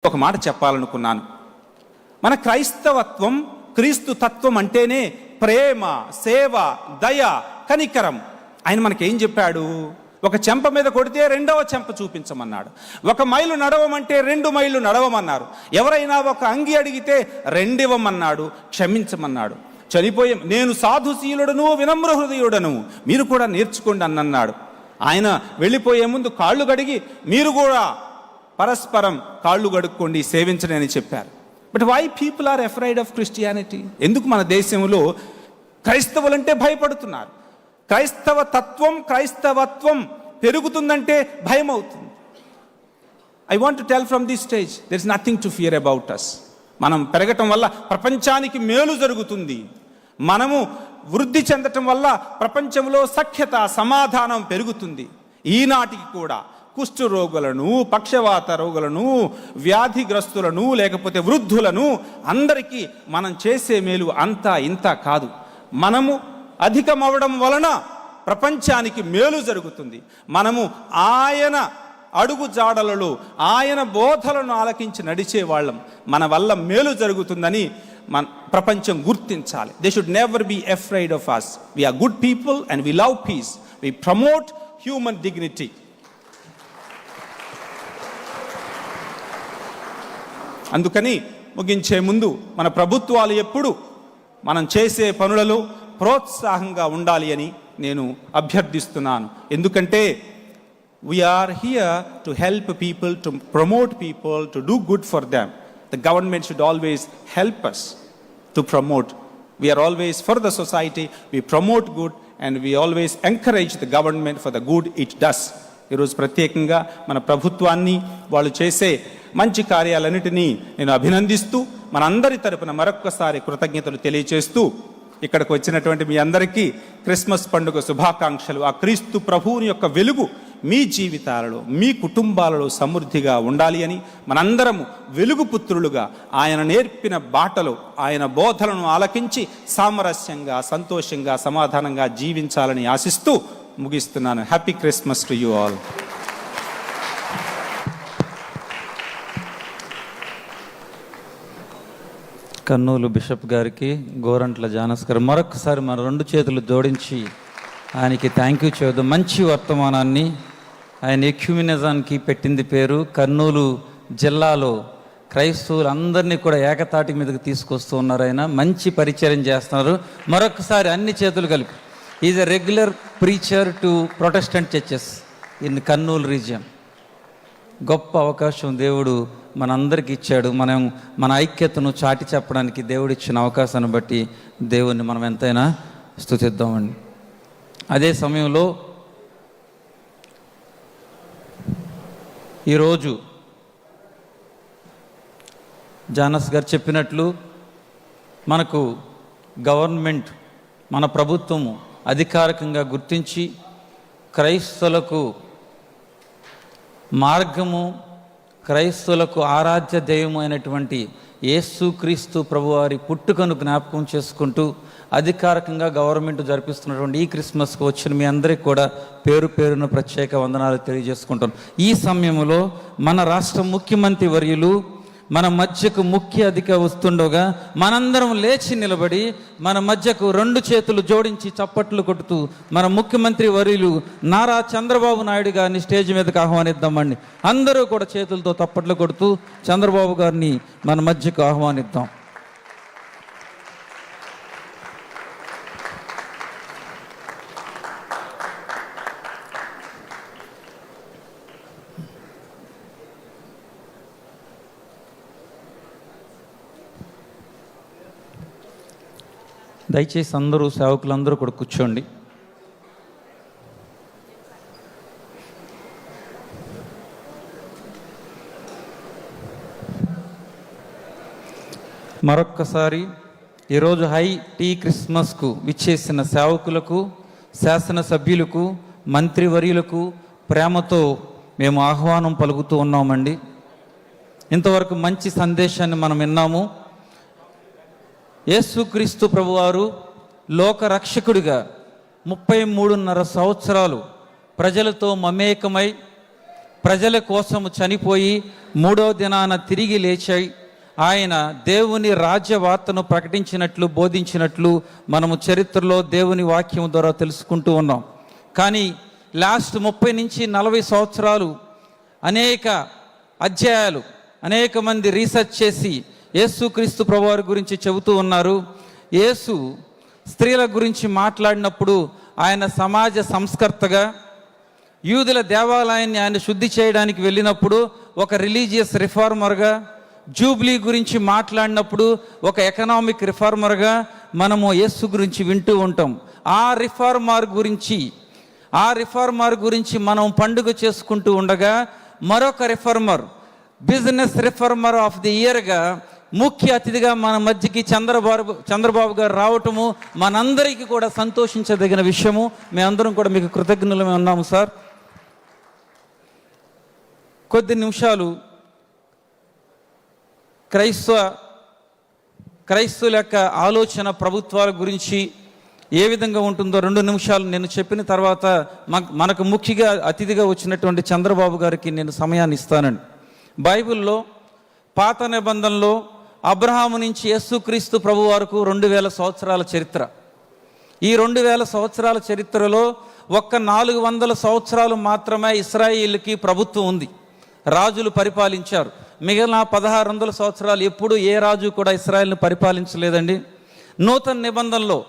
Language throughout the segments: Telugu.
ఒక మాట చెప్పాలనుకున్నాను. మన క్రైస్తవత్వం, క్రీస్తు తత్వం అంటేనే ప్రేమ, సేవ, దయ, కనికరం. ఆయన మనకేం చెప్పాడు? ఒక చెంప మీద కొడితే రెండవ చెంప చూపించమన్నాడు. 1 మైలు నడవమంటే 2 మైళ్ళు నడవమన్నారు. ఎవరైనా ఒక అంగి అడిగితే 2 ఇవ్వమన్నాడు, క్షమించమన్నాడు. చనిపోయే నేను సాధుశీలుడను, వినమ్ర హృదయుడను, మీరు కూడా నేర్చుకోండి అన్నాడు. ఆయన వెళ్ళిపోయే ముందు కాళ్ళు కడిగి మీరు కూడా పరస్పరం కాళ్ళు కడుక్కోండి, సేవించండి అని చెప్పారు. But why people are afraid of Christianity? ఎందుకు మన దేశంలో క్రైస్తవులంటే భయపడుతున్నారు? క్రైస్తవత్వం పెరుగుతుందంటే భయం అవుతుంది. I want to tell from this stage, there is nothing to fear about us. మనం పెరగటం వల్ల ప్రపంచానికి మేలు జరుగుతుంది. మనము వృద్ధి చెందటం వల్ల ప్రపంచంలో సఖ్యత, సమాధానం పెరుగుతుంది. ఈనాటికి కూడా కుష్ఠ రోగులను, పక్షవాత రోగులను, వ్యాధిగ్రస్తులను, లేకపోతే వృద్ధులను అందరికీ మనం చేసే మేలు అంతా ఇంత కాదు. మనము అధికమవడం వలన ప్రపంచానికి మేలు జరుగుతుంది. మనము ఆయన అడుగు జాడలలో, ఆయన బోధలను ఆలకించి నడిచే వాళ్ళం. మన వల్ల మేలు జరుగుతుందని మన ప్రపంచం గుర్తించాలి. They should never be afraid of us. We are good people and we love peace. We promote human dignity. అందుకని ముగించే ముందు మన ప్రభుత్వాలు ఎప్పుడు మనం చేసే పనులలో ప్రోత్సాహంగా ఉండాలి అని నేను అభ్యర్థిస్తున్నాను. ఎందుకంటే we are here to help people, to promote people, to do good for them. The government should always help us to promote. We are always for the society, we promote good and we always encourage the government for the good it does. ఈరోజు ప్రత్యేకంగా మన ప్రభుత్వాన్ని, వాళ్ళు చేసే మంచి కార్యాలన్నిటినీ నేను అభినందిస్తూ మనందరి తరపున మరొక్కసారి కృతజ్ఞతలు తెలియచేస్తూ ఇక్కడికి వచ్చినటువంటి మీ అందరికీ క్రిస్మస్ పండుగ శుభాకాంక్షలు. ఆ క్రీస్తు ప్రభువుని యొక్క వెలుగు మీ జీవితాలలో, మీ కుటుంబాలలో సమృద్ధిగా ఉండాలి అని, మనందరము వెలుగు పుత్రులుగా ఆయన నేర్పిన బాటలో, ఆయన బోధలను ఆలకించి సామరస్యంగా, సంతోషంగా, సమాధానంగా జీవించాలని ఆశిస్తూ ముగిస్తున్నాను. Happy Christmas to you all. Kurnool bishop గారికి, గోరంట్ల జానస్ గారు మరొకసారి మన 2 చేతులు జోడించి ఆయనకి థ్యాంక్ యూ చేద్దాం. మంచి వర్తమానాన్ని, ఆయన ఎక్యూమినిజానికి పెట్టింది పేరు. కర్నూలు జిల్లాలో క్రైస్తవులందరినీ కూడా ఏకతాటి మీదకి తీసుకొస్తూ ఉన్నారు. ఆయన మంచి పరిచయం చేస్తున్నారు. మరొకసారి అన్ని చేతులు కలిపి, is a regular preacher to Protestant churches in Kurnool region. గొప్ప అవకాశం దేవుడు మనందరికి ఇచ్చాడు. మనం మన ఐక్యతను చాటి చెప్పడానికి దేవుడు ఇచ్చిన అవకాశాన్ని బట్టి దేవుణ్ణి మనం ఎంతైనా స్తుతిద్దామండి. అదే సమయంలో ఈరోజు జానస్ గారు చెప్పినట్లు మనకు గవర్నమెంట్, మన ప్రభుత్వము అధికారికంగా గుర్తించి క్రైస్తవులకు మార్గము, క్రైస్తవులకు ఆరాధ్య దైవము అయినటువంటి యేసుక్రీస్తు ప్రభువారి పుట్టుకను జ్ఞాపకం చేసుకుంటూ అధికారికంగా గవర్నమెంట్ జరిపిస్తున్నటువంటి ఈ క్రిస్మస్కు వచ్చిన మీ అందరికీ కూడా పేరు పేరున ప్రత్యేక వందనాలు తెలియజేసుకుంటాం. ఈ సమయంలో మన రాష్ట్ర ముఖ్యమంత్రి వర్యులు మన మధ్యకు ముఖ్య అధిక వస్తుండగా మనందరం లేచి నిలబడి మన మధ్యకు 2 చేతులు జోడించి చప్పట్లు కొడుతూ మన ముఖ్యమంత్రి వర్యులు నారా చంద్రబాబు నాయుడు గారిని స్టేజ్ మీదకి ఆహ్వానిద్దామండి. అందరూ కూడా చేతులతో చప్పట్లు కొడుతూ చంద్రబాబు గారిని మన మధ్యకు ఆహ్వానిద్దాం. దయచేసి అందరూ, సేవకులందరూ కూడా కూర్చోండి. మరొక్కసారి ఈరోజు హై టీ క్రిస్మస్కు విచ్చేసిన సేవకులకు, శాసనసభ్యులకు, మంత్రివర్యులకు ప్రేమతో మేము ఆహ్వానం పలుకుతూ ఉన్నామండి. ఇంతవరకు మంచి సందేశాన్ని మనం విన్నాము. యేసుక్రీస్తు ప్రభువారు లోక రక్షకుడిగా 33.5 సంవత్సరాలు ప్రజలతో మమేకమై ప్రజల కోసము చనిపోయి మూడవ దినాన తిరిగి లేచాయి. ఆయన దేవుని రాజ్యవార్తను ప్రకటించినట్లు, బోధించినట్లు మనము చరిత్రలో దేవుని వాక్యం ద్వారా తెలుసుకుంటూ ఉన్నాం. కానీ లాస్ట్ 30 నుంచి 40 సంవత్సరాలు అనేక అధ్యాయాలు, అనేక మంది రీసెర్చ్ చేసి యేసుక్రీస్తు ప్రభువారి గురించి చెబుతూ ఉన్నారు. యేసు స్త్రీల గురించి మాట్లాడినప్పుడు ఆయన సమాజ సంస్కర్తగా, యూదుల దేవాలయాన్ని ఆయన శుద్ధి చేయడానికి వెళ్ళినప్పుడు ఒక రిలీజియస్ రిఫార్మర్గా, జూబ్లీ గురించి మాట్లాడినప్పుడు ఒక ఎకనామిక్ రిఫార్మర్గా మనము యేసు గురించి వింటూ ఉంటాం. ఆ రిఫార్మర్ గురించి మనం పండుగ చేసుకుంటూ ఉండగా మరొక reformer, business reformer of the ఇయర్గా ముఖ్య అతిథిగా మన మధ్యకి చంద్రబాబు గారు రావటము మనందరికీ కూడా సంతోషించదగిన విషయము. మేమందరం కూడా మీకు కృతజ్ఞులమే ఉన్నాము సార్. కొద్ది నిమిషాలు క్రైస్తవుల యొక్క ఆలోచన ప్రభుత్వాల గురించి ఏ విధంగా ఉంటుందో 2 నిమిషాలు నేను చెప్పిన తర్వాత మనకు ముఖ్యంగా అతిథిగా వచ్చినటువంటి చంద్రబాబు గారికి నేను సమయాన్ని ఇస్తానండి. బైబిల్లో పాత నిబంధనలో అబ్రహాము నుంచి యేసుక్రీస్తు ప్రభు వరకు 2000 సంవత్సరాల చరిత్ర. ఈ 2000 సంవత్సరాల చరిత్రలో ఒక్క 400 సంవత్సరాలు మాత్రమే ఇశ్రాయేలుకి ప్రభుత్వం ఉంది, రాజులు పరిపాలించారు. మిగిలిన 1600 సంవత్సరాలు ఎప్పుడు ఏ రాజు కూడా ఇశ్రాయేల్ని పరిపాలించలేదండి. నూతన నిబంధనలో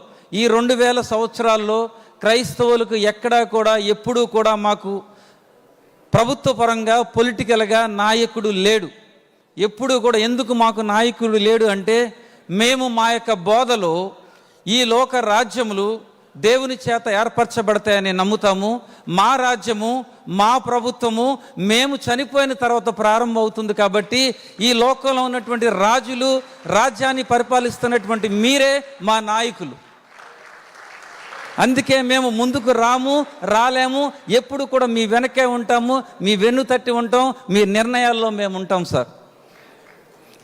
ఈ 2000 సంవత్సరాల్లో క్రైస్తవులకు ఎక్కడా కూడా ఎప్పుడూ కూడా మాకు ప్రభుత్వ పరంగా పొలిటికల్గా నాయకుడు లేడు. ఎప్పుడు కూడా ఎందుకు మాకు నాయకుడు లేడు అంటే, మేము మా యొక్క బోధలో ఈ లోక రాజ్యములు దేవుని చేత ఏర్పరచబడతాయని నమ్ముతాము. మా రాజ్యము, మా ప్రభుత్వము మేము చనిపోయిన తర్వాత ప్రారంభం అవుతుంది. కాబట్టి ఈ లోకంలో ఉన్నటువంటి రాజులు, రాజ్యాన్ని పరిపాలిస్తున్నటువంటి మీరే మా నాయకులు. అందుకే మేము ముందుకు రాలేము, ఎప్పుడు కూడా మీ వెనకే ఉంటాము, మీ వెన్ను తట్టి ఉంటాం, మీ నిర్ణయాల్లో మేము ఉంటాం సార్.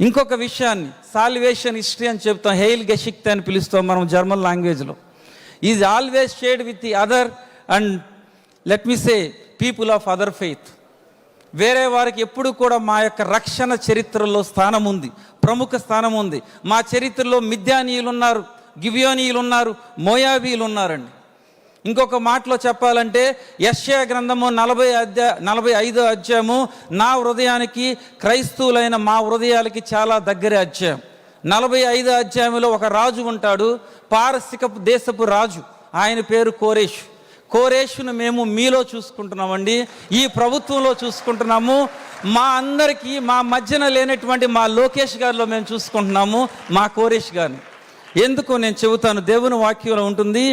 ఇంకొక విషయాన్ని సాల్వేషన్ హిస్టరీ అని చెప్తాం, హెయిల్ గెషిక్ట్ అని పిలుస్తాం మనం జర్మన్ లాంగ్వేజ్లో. Is always shared with the other and let me say people of other faith. వేరే వారికి ఎప్పుడు కూడా మా యొక్క రక్షణ చరిత్రలో స్థానం ఉంది, ప్రముఖ స్థానం ఉంది. మా చరిత్రలో మిద్యానీయులు ఉన్నారు, గిబియోనీయులు ఉన్నారు, మోయాబీలు ఉన్నారండి. ఇంకొక మాటలో చెప్పాలంటే యెషయా గ్రంథము 45 అధ్యాయము నా హృదయానికి, క్రైస్తవులైన మా హృదయాలకి చాలా దగ్గరే అధ్యాయం. 45 అధ్యాయంలో ఒక రాజు ఉంటాడు, పారసిక దేశపు రాజు. ఆయన పేరు కోరేషును మేము మీలో చూసుకుంటున్నామండి, ఈ ప్రభుత్వంలో చూసుకుంటున్నాము. మా అందరికీ మా మధ్యన లేనటువంటి మా లోకేష్ గారిలో మేము చూసుకుంటున్నాము మా కోరేష్ గారిని. ఎందుకు నేను చెబుతాను, దేవుని వాక్యంలో ఉంటుంది,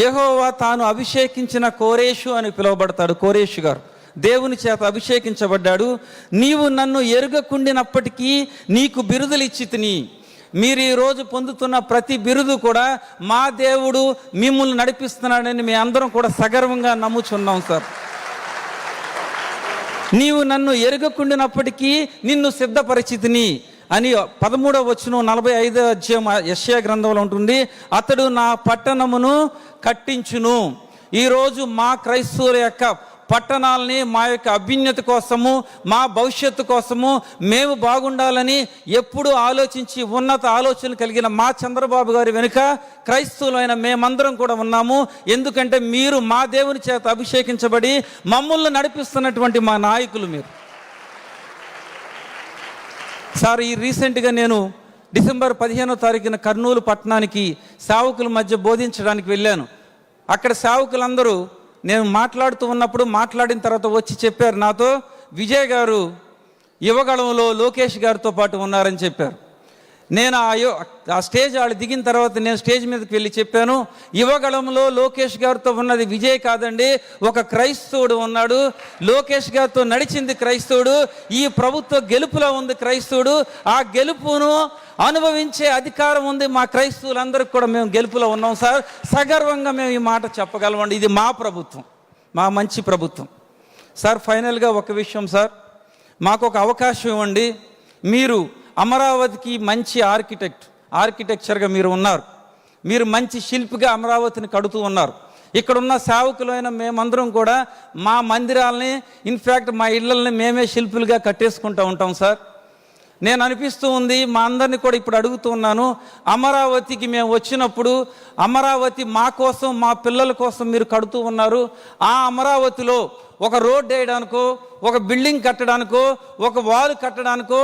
యెహోవా తాను అభిషేకించిన కోరేషు అని పిలువబడతాడు. కోరేషు గారు దేవుని చేత అభిషేకించబడ్డాడు. నీవు నన్ను ఎరుగకుండినప్పటికీ నీకు బిరుదులు ఇచ్చితిని. మీరు ఈరోజు పొందుతున్న ప్రతి బిరుదు కూడా మా దేవుడు మిమ్మల్ని నడిపిస్తున్నాడని మీ అందరం కూడా సగర్వంగా నమ్ముచున్నాం సార్. నీవు నన్ను ఎరుగకుండినప్పటికీ నిన్ను సిద్ధపరిచితిని అని 13వ వచనం 45వ అధ్యాయం యెషయా గ్రంథంలో ఉంటుంది. అతడు నా పట్టణమును కట్టించును. ఈరోజు మా క్రైస్తవుల యొక్క పట్టణాలని మా యొక్క అభ్యున్నతి కోసము, మా భవిష్యత్తు కోసము, మేము బాగుండాలని ఎప్పుడూ ఆలోచించి ఉన్నత ఆలోచన కలిగిన మా చంద్రబాబు గారి వెనుక క్రైస్తవులైన మేమందరం కూడా ఉన్నాము. ఎందుకంటే మీరు మా దేవుని చేత అభిషేకించబడి మమ్మల్ని నడిపిస్తున్నటువంటి మా నాయకులు మీరు సార్. ఈ రీసెంట్గా నేను డిసెంబర్ 15వ తారీఖున కర్నూలు పట్టణానికి సేవకుల మధ్య బోధించడానికి వెళ్ళాను. అక్కడ సేవకులందరూ నేను మాట్లాడుతూ ఉన్నప్పుడు మాట్లాడిన తర్వాత వచ్చి చెప్పారు నాతో, విజయ్ గారు యువగళంలో లోకేష్ గారితో పాటు ఉన్నారని చెప్పారు. నేను ఆ స్టేజ్ వాళ్ళు దిగిన తర్వాత నేను స్టేజ్ మీదకి వెళ్ళి చెప్పాను, యువగళంలో లోకేష్ గారితో ఉన్నది విజయ్ కాదండి, ఒక క్రైస్తవుడు ఉన్నాడు. లోకేష్ గారితో నడిచింది క్రైస్తవుడు. ఈ ప్రభుత్వ గెలుపులో ఉంది క్రైస్తవుడు. ఆ గెలుపును అనుభవించే అధికారం ఉంది మా క్రైస్తవులందరికీ కూడా. మేము గెలుపులో ఉన్నాం సార్. సగర్వంగా మేము ఈ మాట చెప్పగలమండి. ఇది మా ప్రభుత్వం, మా మంచి ప్రభుత్వం సార్. ఫైనల్గా ఒక విషయం సార్, మాకు ఒక అవకాశం ఇవ్వండి. మీరు అమరావతికి మంచి ఆర్కిటెక్చర్గా మీరు ఉన్నారు. మీరు మంచి శిల్పిగా అమరావతిని కడుతూ ఉన్నారు. ఇక్కడున్న సేవకులైన మేమందరం కూడా మా మందిరాలని, ఇన్ఫ్యాక్ట్ మా ఇళ్ళని మేమే శిల్పులుగా కట్టేసుకుంటూ ఉంటాం సార్. నేను అనిపిస్తూ ఉంది, మా అందరినీ కూడా ఇప్పుడు అడుగుతూ ఉన్నాను, అమరావతికి మేము వచ్చినప్పుడు అమరావతి మా కోసం, మా పిల్లల కోసం మీరు కడుతూ ఉన్నారు. ఆ అమరావతిలో ఒక రోడ్ వేయడానికో, ఒక బిల్డింగ్ కట్టడానికో, ఒక వాల్ కట్టడానికో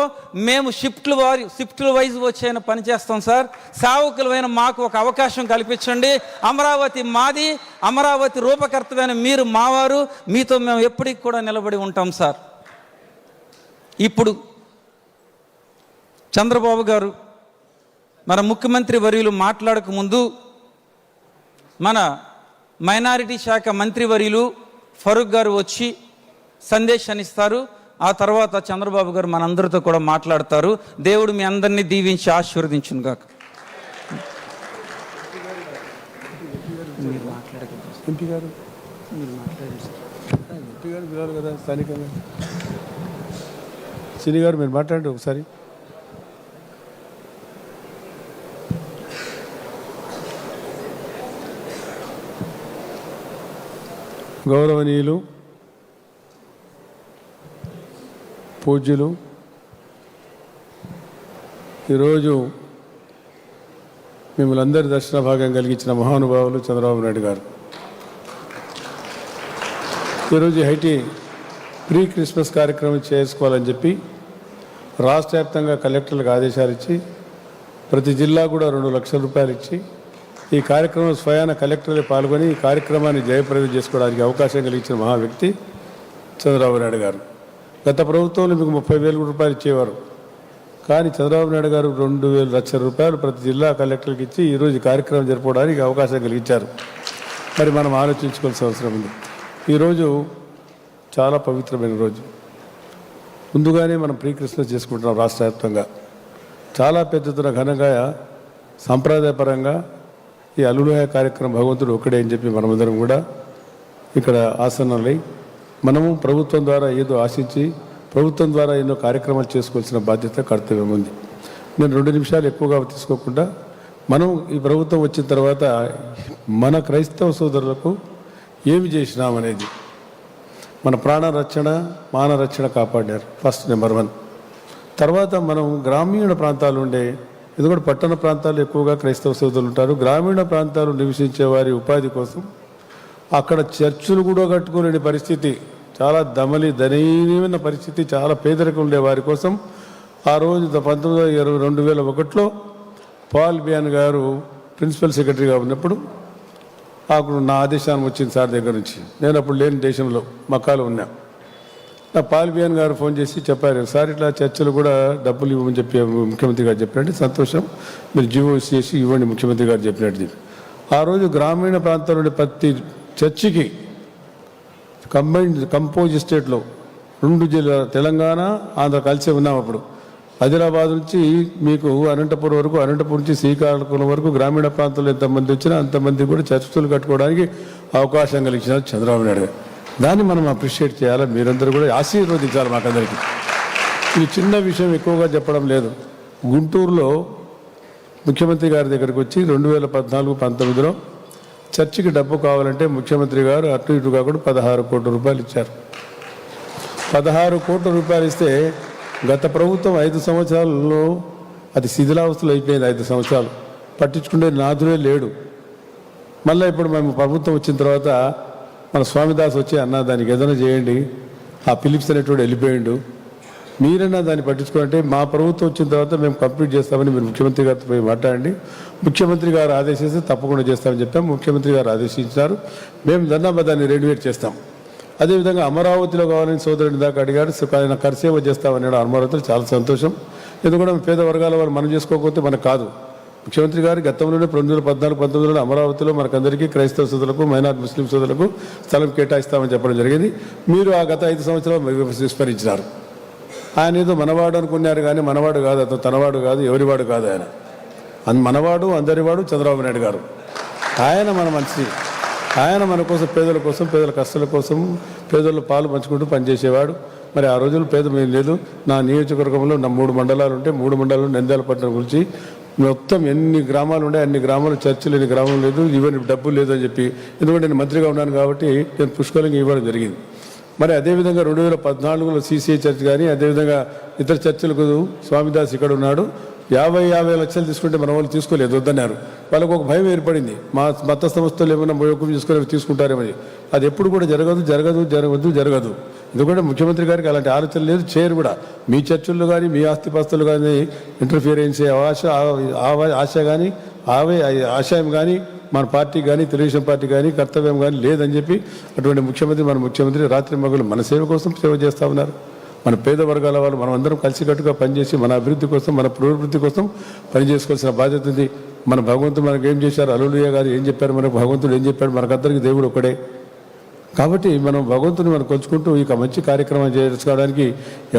మేము షిఫ్ట్లు వైజ్ వచ్చైన పని చేస్తాం సార్. సేవకులమైన మాకు ఒక అవకాశం కల్పించండి. అమరావతి మాది, అమరావతి రూపకర్తమైన మీరు మావారు, మీతో మేము ఎప్పటికి కూడా నిలబడి ఉంటాం సార్. ఇప్పుడు చంద్రబాబు గారు మన ముఖ్యమంత్రి వర్యులు మాట్లాడక ముందు మన మైనారిటీ శాఖ మంత్రి వర్యులు ఫరూక్ గారు వచ్చి సందేశాన్ని ఇస్తారు. ఆ తర్వాత చంద్రబాబు గారు మనందరితో కూడా మాట్లాడతారు. దేవుడు మీ అందరినీ దీవించి ఆశీర్వదించును గాక. సిని గారు మీరు మాట్లాడండి ఒకసారి. గౌరవనీయులు, పూజ్యులు, ఈరోజు మిమ్మల్ని అందరి దర్శన భాగం కలిగించిన మహానుభావులు చంద్రబాబు నాయుడు గారు ఈరోజు హైటీ ప్రీ క్రిస్మస్ కార్యక్రమం చేసుకోవాలని చెప్పి రాష్ట్ర వ్యాప్తంగా కలెక్టర్లకు ఆదేశాలు ఇచ్చి ప్రతి జిల్లా కూడా 2 లక్షల రూపాయలు ఇచ్చి ఈ కార్యక్రమం స్వయాన కలెక్టర్లే పాల్గొని ఈ కార్యక్రమాన్ని జయప్రదం చేసుకోవడానికి అవకాశం కలిగించిన మహా వ్యక్తి చంద్రబాబు నాయుడు గారు. గత ప్రభుత్వంలో మీకు 30,000 రూపాయలు ఇచ్చేవారు, కానీ చంద్రబాబు నాయుడు గారు 2,000 లక్షల రూపాయలు ప్రతి జిల్లా కలెక్టర్కి ఇచ్చి ఈరోజు కార్యక్రమం జరుపుకోవడానికి అవకాశం కలిగించారు. మరి మనం ఆలోచించుకోవాల్సిన అవసరం ఉంది. ఈరోజు చాలా పవిత్రమైన రోజు. ముందుగానే మనం ప్రీ క్రిస్మస్ చేసుకుంటున్నాం రాష్ట్ర వ్యాప్తంగా. చాలా పెద్దతున్న ఘనంగా సాంప్రదాయపరంగా ఈ హల్లెలూయా కార్యక్రమం భగవంతుడు ఒక్కడే అని చెప్పి మనమందరం కూడా ఇక్కడ ఆసనాలై మనము ప్రభుత్వం ద్వారా ఏదో ఆశించి ప్రభుత్వం ద్వారా ఎన్నో కార్యక్రమాలు చేసుకోవాల్సిన బాధ్యత, కర్తవ్యం ఉంది. నేను 2 నిమిషాలు ఎక్కువగా తీసుకోకుండా మనం ఈ ప్రభుత్వం వచ్చిన తర్వాత మన క్రైస్తవ సోదరులకు ఏమి చేసినామనేది, మన ప్రాణ రక్షణ, మాన రక్షణ కాపాడారు ఫస్ట్ నెంబర్ 1. తర్వాత మనం గ్రామీణ ప్రాంతాలు ఉండే, ఎందుకంటే పట్టణ ప్రాంతాలు ఎక్కువగా క్రైస్తవ సోదరులు ఉంటారు, గ్రామీణ ప్రాంతాలు నివసించే వారి ఉపాధి కోసం అక్కడ చర్చులు కూడా కట్టుకోలేని పరిస్థితి, చాలా దయనీయమైన పరిస్థితి, చాలా పేదరికం ఉండే వారి కోసం ఆ రోజు 2021లో పాల్ బియాన్ గారు ప్రిన్సిపల్ సెక్రటరీగా ఉన్నప్పుడు అప్పుడు నా ఆదేశాన్ని వచ్చింది సార్ దగ్గర నుంచి. నేను అప్పుడు లేని దేశంలో మక్కాలో ఉన్నా. నా పాల్ బియాన్ గారు ఫోన్ చేసి చెప్పారు, సార్ ఇట్లా చర్చలు కూడా డబ్బులు ఇవ్వమని చెప్పి ముఖ్యమంత్రి గారు చెప్పినట్టు, సంతోషం, మీరు జీవో చేసి ఇవ్వండి ముఖ్యమంత్రి గారు చెప్పినట్టు. ఆ రోజు గ్రామీణ ప్రాంతంలో ఉండే ప్రతి చర్చికి కంపోజ్ స్టేట్లో 2 జిల్లాలు తెలంగాణ, ఆంధ్ర కలిసే ఉన్నాం. అప్పుడు ఆదిలాబాద్ నుంచి మీకు అనంతపురం వరకు, అనంతపురం నుంచి శ్రీకాకుళం వరకు గ్రామీణ ప్రాంతంలో ఎంతమంది వచ్చినా అంతమంది కూడా చర్చలు కట్టుకోవడానికి అవకాశం కలిగించినారు చంద్రబాబు నాయుడు గారు. దాన్ని మనం అప్రిషియేట్ చేయాలి, మీరందరూ కూడా ఆశీర్వదించాలి మాకందరికీ. ఇది చిన్న విషయం, ఎక్కువగా చెప్పడం లేదు. గుంటూరులో ముఖ్యమంత్రి గారి దగ్గరికి వచ్చి 2014-19లో చర్చికి డబ్బు కావాలంటే ముఖ్యమంత్రి గారు అటు ఇటు కాకుండా 16 కోట్ల రూపాయలు ఇచ్చారు. 16 కోట్ల రూపాయలు ఇస్తే గత ప్రభుత్వం 5 సంవత్సరాలలో అది శిథిలావస్థలు అయిపోయింది. 5 సంవత్సరాలు పట్టించుకునే నాథుడే లేడు. మళ్ళీ ఇప్పుడు మేము ప్రభుత్వం వచ్చిన తర్వాత మన స్వామిదాస్ వచ్చి అన్న దానికి ఏదైనా చేయండి, ఆ ఫిలిప్స్ అనేటువంటి వెళ్ళిపోయిండు, మీరన్నా దాన్ని పట్టించుకోవాలంటే మా ప్రభుత్వం వచ్చిన తర్వాత మేము కంప్లీట్ చేస్తామని మీరు ముఖ్యమంత్రి గారితో పోయి మాట్లాడండి. ముఖ్యమంత్రి గారు ఆదేశిస్తే తప్పకుండా చేస్తామని చెప్పాం. ముఖ్యమంత్రి గారు ఆదేశించారు. మేము దాన్ని రెన్యువేట్ చేస్తాం. అదేవిధంగా అమరావతిలో కావాలని సోదరుని దాకా అడిగాడు, ఆయన కర్సేవ చేస్తామన్నాడు అమరావతిలో. చాలా సంతోషం. ఎందుకంటే పేద వర్గాల వారు మనం చేసుకోకపోతే మనకు కాదు. ముఖ్యమంత్రి గారు గతంలోనే 2014-19లో అమరావతిలో మనకందరికీ క్రైస్తవ సోదరులకు, మైనార్టీ ముస్లిం సోదరులకు స్థలం కేటాయిస్తామని చెప్పడం జరిగింది. మీరు ఆ గత 5 సంవత్సరాలు విస్మరించినారు. ఆయన ఏదో మనవాడు అనుకున్నారు, కానీ మనవాడు కాదు, అతను తనవాడు కాదు, ఎవరివాడు కాదు. ఆయన మనవాడు, అందరివాడు చంద్రబాబు నాయుడు గారు. ఆయన మన మనిషి, ఆయన మన కోసం, పేదల కోసం, పేదల కష్టాల కోసం, పేదల పాలు పంచుకుంటూ పనిచేసేవాడు. మరి ఆ రోజులు పేదమేం లేదు. నా నియోజకవర్గంలో నా 3 మండలాలు ఉంటే 3 మండలాలు నంద్యాల పట్టణం గురించి మొత్తం ఎన్ని గ్రామాలు ఉండే అన్ని గ్రామాలు చర్చిలు, ఎన్ని గ్రామాలు లేదు, ఈవెన్ డబ్బులు లేదు అని చెప్పి, ఎందుకంటే నేను మంత్రిగా ఉన్నాను కాబట్టి నేను పుష్కలంగా ఇవ్వడం జరిగింది. మరి అదేవిధంగా 2014లో CCI చర్చ్ కానీ, అదేవిధంగా ఇతర చర్చిలకు స్వామిదాస్ ఇక్కడ ఉన్నాడు, 50 లక్షలు తీసుకుంటే మన వాళ్ళు తీసుకోలేదు, వద్దన్నారు. వాళ్ళకు ఒక భయం ఏర్పడింది, మా మత సంస్థలు ఏమైనా మోయకం తీసుకొని తీసుకుంటారేమని. అది ఎప్పుడు కూడా జరగదు. ఎందుకంటే ముఖ్యమంత్రి గారికి అలాంటి ఆలోచన లేదు, చేయరు కూడా. మీ చర్చల్లో కానీ మీ ఆస్తిపాస్తులు కానీ ఇంటర్ఫియరెన్స్ ఆశ కానీ ఆశయం కానీ మన పార్టీ కానీ తెలుగుదేశం పార్టీ కానీ కర్తవ్యం కానీ లేదని చెప్పి అటువంటి మన ముఖ్యమంత్రి రాత్రి మగలు మన సేవ కోసం సేవ చేస్తూ ఉన్నారు. మన పేద వర్గాల వాళ్ళు మనం అందరం కలిసికట్టుగా పనిచేసి మన అభివృద్ధి కోసం, మన పురోభివృద్ధి కోసం పనిచేసుకోవాల్సిన బాధ్యత ఉంది. మన భగవంతుడు మనకు ఏం చేశారు, హల్లెలూయా గారు ఏం చెప్పారు, మనకు భగవంతుడు ఏం చెప్పాడు, మనకందరికీ దేవుడు ఒకడే. కాబట్టి మనం భగవంతుని మనం కొలుచుకుంటూ ఇక మంచి కార్యక్రమం చేసుకోవడానికి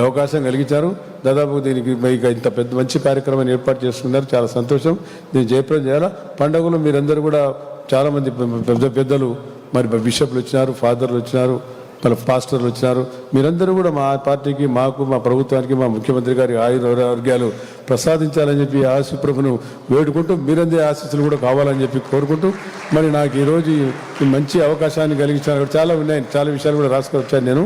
అవకాశం కలిగించారు. దాదాపు దీనికి ఇక ఇంత మంచి కార్యక్రమాన్ని ఏర్పాటు చేస్తున్నారు, చాలా సంతోషం. దీన్ని జయప్రదం చేయాలా. పండుగలు మీరందరూ కూడా చాలామంది పెద్దలు, మరి బిషప్లు వచ్చినారు, ఫాదర్లు వచ్చినారు, వాళ్ళ పాస్టర్లు వచ్చినారు. మీరందరూ కూడా మా పార్టీకి, మాకు, మా ప్రభుత్వానికి, మా ముఖ్యమంత్రి గారి ఆరోగ్యాలు ప్రసాదించాలని చెప్పి ఆశీప్రభును వేడుకుంటూ, మీరందరి ఆశీస్సులు కూడా కావాలని చెప్పి కోరుకుంటూ, మరి నాకు ఈరోజు ఈ మంచి అవకాశాన్ని కలిగించాను. చాలా ఉన్నాయి, చాలా విషయాలు కూడా రాసుకొచ్చాను నేను.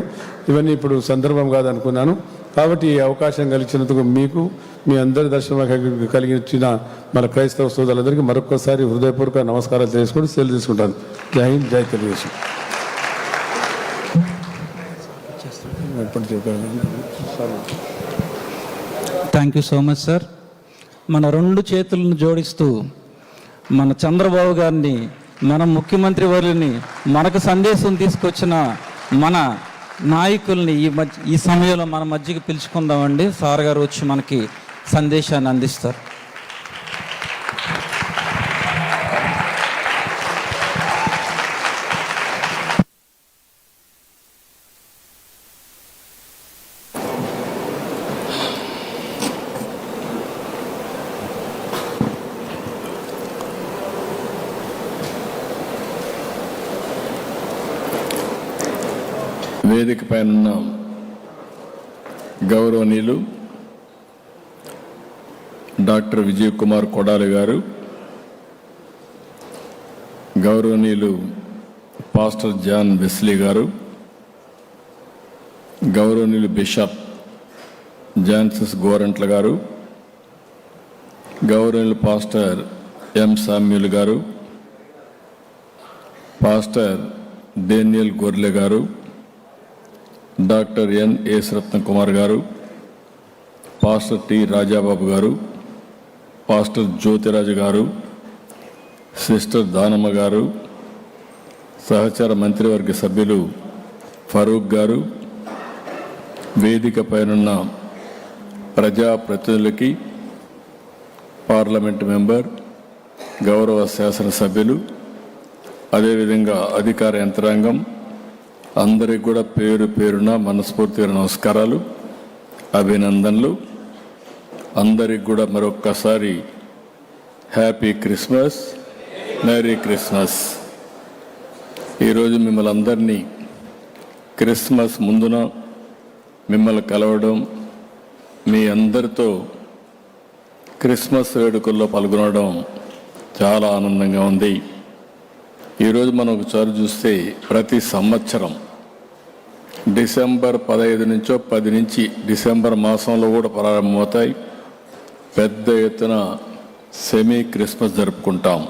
ఇవన్నీ ఇప్పుడు సందర్భం కాదనుకున్నాను. కాబట్టి ఈ అవకాశం కలిగినందుకు మీకు, మీ అందరి దర్శనం కలిగించిన మన క్రైస్తవ సోదరులందరికీ మరొకసారి హృదయపూర్వక నమస్కారాలు తెలుసుకుంటూ సెలవు తీసుకుంటాను. జై హింద్, జై Telugu Desam. Thank you so much sir. మన రెండు చేతులను జోడిస్తూ మన చంద్రబాబు గారిని, మన ముఖ్యమంత్రి వర్యుని, మనకు సందేశం తీసుకొచ్చిన మన నాయకుల్ని ఈ సమయంలో మన మధ్యకి పిలుచుకుందామండి. సార్ గారు వచ్చి మనకి సందేశాన్ని అందిస్తారు. వేదిక పైన గౌరవనీయులు డాక్టర్ విజయ్ కుమార్ కొడాలి గారు, గౌరవనీయులు పాస్టర్ జాన్ వెస్లీ గారు, గౌరవనీయులు బిషప్ జాన్సస్ గోరంట్ల గారు, గౌరవనీయులు పాస్టర్ ఎం సామ్యూల్ గారు, పాస్టర్ డేనియల్ గొర్లె గారు, డాక్టర్ ఎన్ రత్న కుమార్ గారు, పాస్టర్ టి రాజాబాబు గారు, పాస్టర్ జ్యోతిరాజు గారు, సిస్టర్ దానమ్మ గారు, సహచార మంత్రివర్గ సభ్యులు ఫరూక్ గారు, వేదిక పైనున్న ప్రజాప్రతినిధులకి, పార్లమెంట్ మెంబర్, గౌరవ శాసనసభ్యులు, అదేవిధంగా అధికార యంత్రాంగం అందరికి కూడా పేరు పేరున మనస్ఫూర్తిగా నమస్కారాలు, అభినందనలు. అందరికి కూడా మరొక్కసారి హ్యాపీ క్రిస్మస్, మేరీ క్రిస్మస్. ఈరోజు మిమ్మల్ని అందరినీ క్రిస్మస్ ముందున మిమ్మల్ని కలవడం, మీ అందరితో క్రిస్మస్ వేడుకల్లో పాల్గొనడం చాలా ఆనందంగా ఉంది. ఈరోజు మనం ఒకసారి చూస్తే ప్రతి సంవత్సరం డిసెంబర్ 15 నుంచో 10 నుంచి డిసెంబర్ మాసంలో కూడా ప్రారంభమవుతాయి. పెద్ద ఎత్తున సెమీ క్రిస్మస్ జరుపుకుంటాం.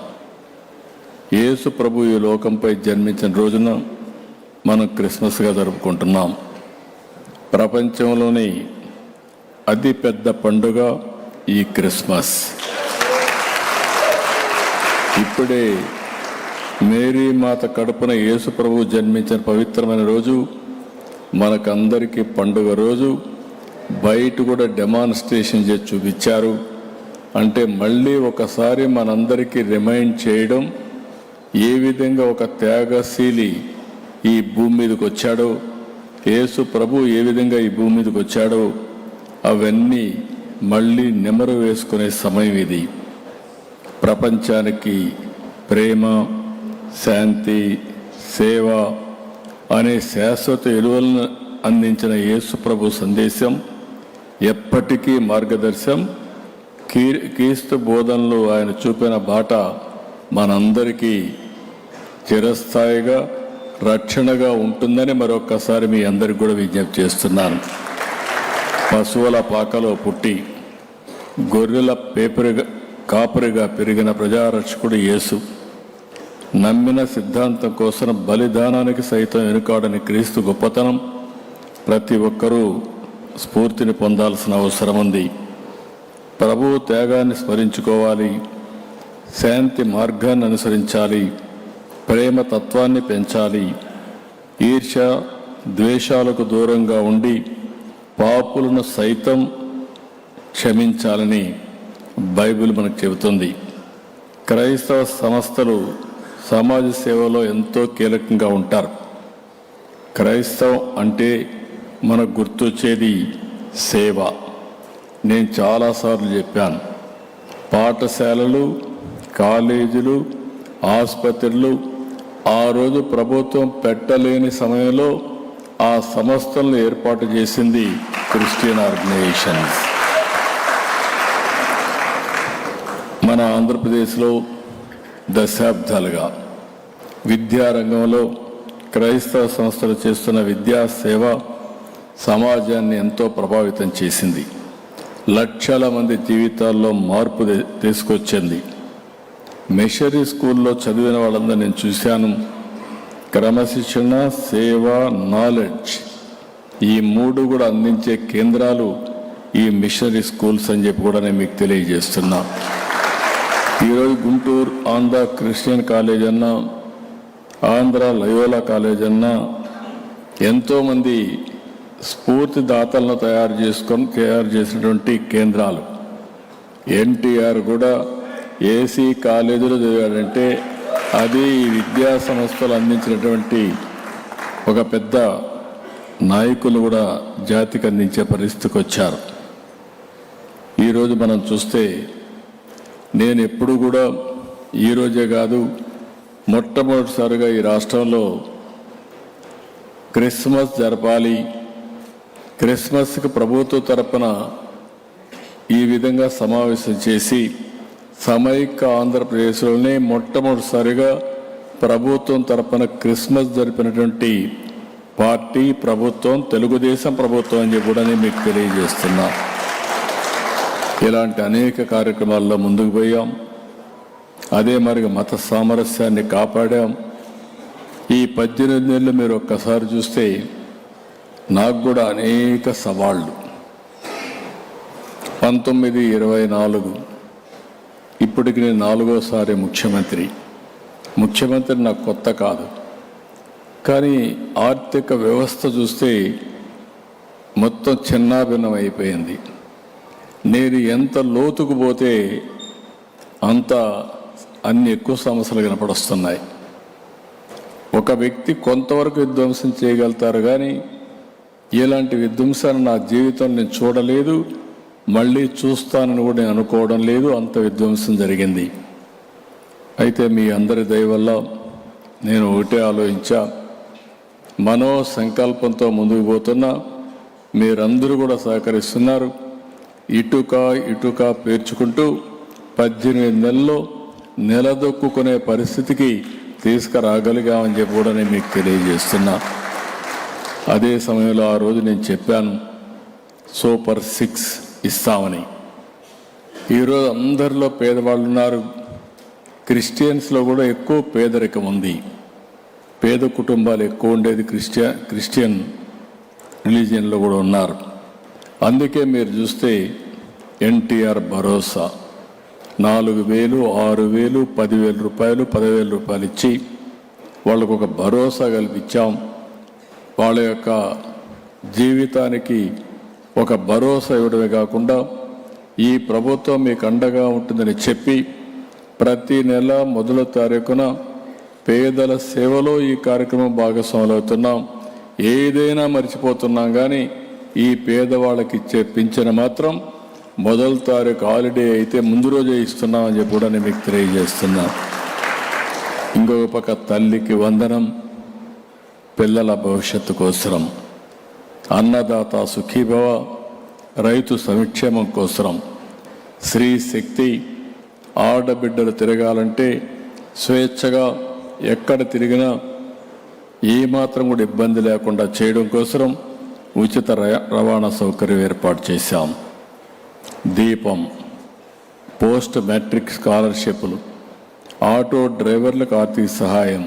యేసు ప్రభు ఈ లోకంపై జన్మించిన రోజున మనం క్రిస్మస్గా జరుపుకుంటున్నాం. ప్రపంచంలోని అతి పెద్ద పండుగ ఈ క్రిస్మస్. ఇప్పుడే మేరీ మాత కడుపున యేసు ప్రభు జన్మించిన పవిత్రమైన రోజు, మనకందరికీ పండుగ రోజు. బయట కూడా డెమాన్స్ట్రేషన్ చేసి చూపించారు. అంటే మళ్ళీ ఒకసారి మనందరికీ రిమైండ్ చేయడం, ఏ విధంగా ఒక త్యాగశీలి ఈ భూమి మీదకి వచ్చాడో, యేసు ప్రభు ఏ విధంగా ఈ భూమి మీదకి వచ్చాడో అవన్నీ మళ్ళీ నెమరు వేసుకునే సమయం ఇది. ప్రపంచానికి ప్రేమ, శాంతి, సేవ అనే శాశ్వత విలువలను అందించిన యేసు ప్రభు సందేశం ఎప్పటికీ మార్గదర్శనం. క్రీస్తు బోధనలు ఆయన చూపిన బాట మనందరికీ చిరస్థాయిగా రక్షణగా ఉంటుందని మరొక్కసారి మీ అందరికి కూడా విజ్ఞప్తి చేస్తున్నాను. పశువుల పాకలో పుట్టి గొర్రెల కాపరిగా పెరిగిన ప్రజారక్షకుడు యేసు, నమ్మిన సిద్ధాంతం కోసం బలిదానానికి సైతం వెనుకాడని క్రీస్తు గొప్పతనం ప్రతి ఒక్కరూ స్ఫూర్తిని పొందాల్సిన అవసరం ఉంది. ప్రభువు త్యాగాన్ని స్మరించుకోవాలి, శాంతి మార్గాన్ని అనుసరించాలి, ప్రేమ తత్వాన్ని పెంచాలి, ఈర్ష్య ద్వేషాలకు దూరంగా ఉండి పాపులను సైతం క్షమించాలని బైబిల్ మనకు చెబుతుంది. క్రైస్తవ సంస్థలు సమాజ సేవలో ఎంతో కీలకంగా ఉంటారు. క్రైస్తవం అంటే మనకు గుర్తొచ్చేది సేవ. నేను చాలాసార్లు చెప్పాను, పాఠశాలలు, కాలేజీలు, ఆసుపత్రులు ఆ రోజు ప్రభుత్వం పెట్టలేని సమయంలో ఆ సంస్థలను ఏర్పాటు చేసింది క్రిస్టియన్ ఆర్గనైజేషన్స్. మన ఆంధ్రప్రదేశ్లో దశాబ్దాలుగా విద్యారంగంలో క్రైస్తవ సంస్థలు చేస్తున్న విద్యా సేవ సమాజాన్ని ఎంతో ప్రభావితం చేసింది. లక్షల మంది జీవితాల్లో మార్పు తీసుకొచ్చింది. మిషనరీ స్కూల్లో చదివిన వాళ్ళందరూ నేను చూశాను. క్రమశిక్షణ, సేవ, నాలెడ్జ్ ఈ మూడు కూడా అందించే కేంద్రాలు ఈ మిషనరీ స్కూల్స్ అని చెప్పి కూడా నేను మీకు తెలియజేస్తున్నా. ఈరోజు గుంటూరు ఆంధ్ర క్రిస్టియన్ కాలేజ్ అన్నా, ఆంధ్ర లయోలా కాలేజ్ అన్నా ఎంతోమంది స్ఫూర్తిదాతలను తయారు చేసినటువంటి కేంద్రాలు. ఎన్టీఆర్ కూడా ఏసీ కాలేజీలో చదివాడంటే అది ఈ విద్యా సంస్థలు అందించినటువంటి ఒక పెద్ద నాయకులు కూడా జాతికి అందించే పరిస్థితికి వచ్చారు. ఈరోజు మనం చూస్తే నేను ఎప్పుడు కూడా ఈరోజే కాదు, మొట్టమొదటిసారిగా ఈ రాష్ట్రంలో క్రిస్మస్ జరపాలి, క్రిస్మస్కి ప్రభుత్వ తరపున ఈ విధంగా సమావేశం చేసి సమైక్య ఆంధ్రప్రదేశ్లోనే మొట్టమొదటిసారిగా ప్రభుత్వం తరపున క్రిస్మస్ జరిపినటువంటి పార్టీ ప్రభుత్వం తెలుగుదేశం ప్రభుత్వం అని కూడా నేను మీకు తెలియజేస్తున్నా. ఇలాంటి అనేక కార్యక్రమాల్లో ముందుకు పోయాం. అదే మరి మత సామరస్యాన్ని కాపాడాం. ఈ 18 నెలలు మీరు ఒక్కసారి చూస్తే నాకు కూడా అనేక సవాళ్ళు. 19, 24 ఇప్పటికి నేను 4వసారి ముఖ్యమంత్రి నాకు కొత్త కాదు. కానీ ఆర్థిక వ్యవస్థ చూస్తే మొత్తం చిన్నాభిన్నం అయిపోయింది. నేను ఎంత లోతుకు పోతే అంత అన్ని ఎక్కువ సమస్యలు కనపడొస్తున్నాయి. ఒక వ్యక్తి కొంతవరకు విధ్వంసం చేయగలుగుతారు, కానీ ఇలాంటి విధ్వంసాన్ని నా జీవితం నేను చూడలేదు, మళ్ళీ చూస్తానని కూడా నేను అనుకోవడం లేదు. అంత విధ్వంసం జరిగింది. అయితే మీ అందరి దయ వల్ల నేను ఒకటే ఆలోచించా, మనో సంకల్పంతో ముందుకు పోతున్నా. మీరందరూ కూడా సహకరిస్తున్నారు. ఇటుక పేర్చుకుంటూ 18 నెలల్లో నిలదొక్కునే పరిస్థితికి తీసుకురాగలిగామని చెప్పి కూడా నేను మీకు తెలియజేస్తున్నా. అదే సమయంలో ఆ రోజు నేను చెప్పాను సూపర్ 6 ఇస్తామని. ఈరోజు అందరిలో పేదవాళ్ళు ఉన్నారు. క్రిస్టియన్స్లో కూడా ఎక్కువ పేదరికం ఉంది. పేద కుటుంబాలు ఎక్కువ ఉండేది క్రిస్టియన్ రిలీజియన్లో కూడా ఉన్నారు. అందుకే మీరు చూస్తే ఎన్టీఆర్ భరోసా 4,000, 6,000, 10,000 రూపాయలు, 10,000 రూపాయలు ఇచ్చి వాళ్ళకు ఒక భరోసా కల్పించాం. వాళ్ళ యొక్క జీవితానికి ఒక భరోసా ఇవ్వడమే కాకుండా ఈ ప్రభుత్వం మీకు అండగా ఉంటుందని చెప్పి ప్రతి నెల మొదటి తారీఖున పేదల సేవలో ఈ కార్యక్రమం భాగస్వాములు అవుతున్నాం. ఏదైనా మర్చిపోతున్నాం, కానీ ఈ పేదవాళ్ళకి ఇచ్చే పింఛను మాత్రం మొదటి తారీఖు హాలిడే అయితే ముందు రోజే ఇస్తున్నామని చెప్పి కూడా నేను మీకు తెలియజేస్తున్నా. ఇంకొక పక్క తల్లికి వందనం, పిల్లల భవిష్యత్తు కోసరం, అన్నదాత సుఖీభవ, రైతు సంక్షేమం కోసరం స్త్రీ శక్తి ఆడబిడ్డలు తిరగాలంటే స్వేచ్ఛగా ఎక్కడ తిరిగినా ఏమాత్రం కూడా ఇబ్బంది లేకుండా చేయడం కోసం ఉచిత రవాణా సౌకర్యం ఏర్పాటు చేశాం. దీపం, పోస్ట్ మెట్రిక్ స్కాలర్షిప్లు, ఆటో డ్రైవర్లకు ఆర్థిక సహాయం,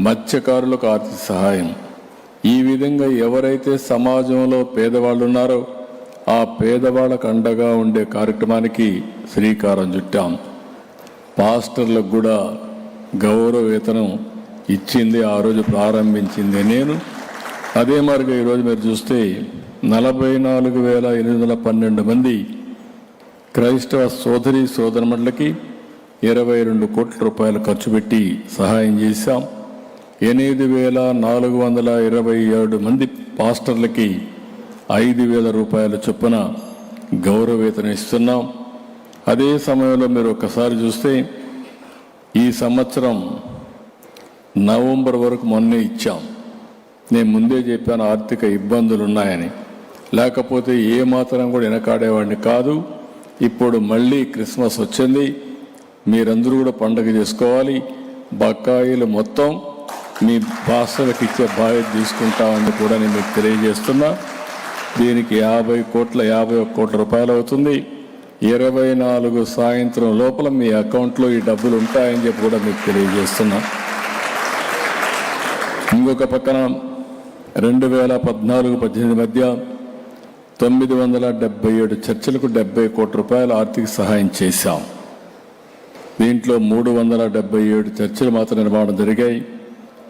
మత్స్యకారులకు ఆర్థిక సహాయం, ఈ విధంగా ఎవరైతే సమాజంలో పేదవాళ్ళు ఉన్నారో ఆ పేదవాళ్ళకు అండగా ఉండే కార్యక్రమానికి శ్రీకారం చుట్టాం. పాస్టర్లకు కూడా గౌరవ వేతనం ఇచ్చింది, ఆ రోజు ప్రారంభించింది నేను. అదే మరిగా ఈరోజు మీరు చూస్తే 44,812 మంది క్రైస్తవ సోదరి సోదరుమణులకి 22 కోట్ల రూపాయలు ఖర్చు పెట్టి సహాయం చేశాం. 8,427 మంది పాస్టర్లకి 5,000 రూపాయల చొప్పున గౌరవ వేతనం ఇస్తున్నాం. అదే సమయంలో మీరు ఒక్కసారి చూస్తే ఈ సంవత్సరం నవంబర్ వరకు మొన్నే ఇచ్చాం. నేను ముందే చెప్పాను ఆర్థిక ఇబ్బందులు ఉన్నాయని, లేకపోతే ఏ మాత్రం కూడా వెనకాడేవాడిని కాదు. ఇప్పుడు మళ్ళీ క్రిస్మస్ వచ్చింది, మీరందరూ కూడా పండగ చేసుకోవాలి. బకాయిలు మొత్తం మీ భాషలకు ఇచ్చే బాధ్యత తీసుకుంటామని కూడా నేను మీకు తెలియజేస్తున్నా. దీనికి 51 కోట్ల రూపాయలు అవుతుంది. 24 సాయంత్రం లోపల మీ అకౌంట్లో ఈ డబ్బులు ఉంటాయని చెప్పి కూడా మీకు తెలియజేస్తున్నా. ఇంకొక పక్కన 2014-18 మధ్య 977 చర్చిలకు 70 కోట్ల రూపాయల ఆర్థిక సహాయం చేశాం. దీంట్లో 377 చర్చలు మాత్రం నిర్మాణం జరిగాయి.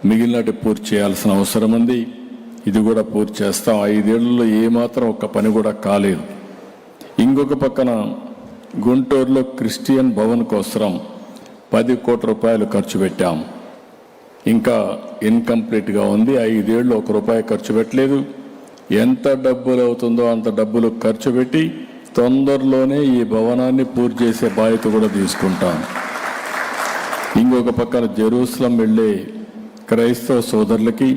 మిగిలినట్టు పూర్తి చేయాల్సిన అవసరం ఉంది. ఇది కూడా పూర్తి చేస్తాం. 5 ఏళ్లలో ఏమాత్రం ఒక్క పని కూడా కాలేదు. ఇంకొక పక్కన గుంటూరులో క్రిస్టియన్ భవన్ కోసం 10 కోట్ల రూపాయలు ఖర్చు పెట్టాం. ఇంకా ఇన్కంప్లీట్గా ఉంది. 5 ఏళ్ళు 1 రూపాయి ఖర్చు పెట్టలేదు. ఎంత డబ్బులు అవుతుందో అంత డబ్బులు ఖర్చు పెట్టి తొందరలోనే ఈ భవనాన్ని పూర్తి చేసే బాధ్యత కూడా తీసుకుంటాం. ఇంకొక పక్కన జెరూసలం వెళ్ళే క్రైస్తవ సోదరులకి